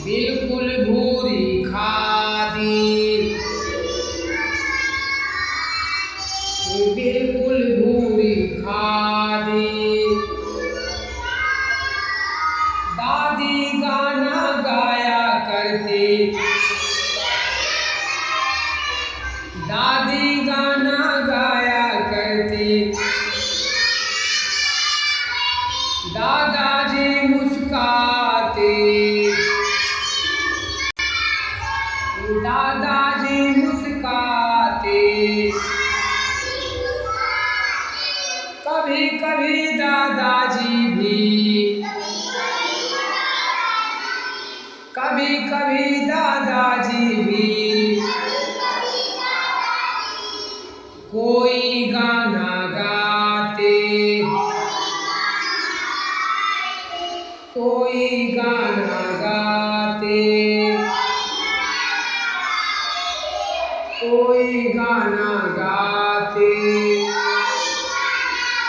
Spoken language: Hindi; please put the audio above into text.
बिल्कुल भूरी खादी, बिल्कुल भूरी खादी। दादी गाना गाया करती, दादी गाना गाया करती। दादाजी मुस्काते, दादाजी मुस्काते। कभी कभी दादाजी भी, कभी कभी दादाजी भी कोई गाना गाते, कोई गाना गाते, कोई गाना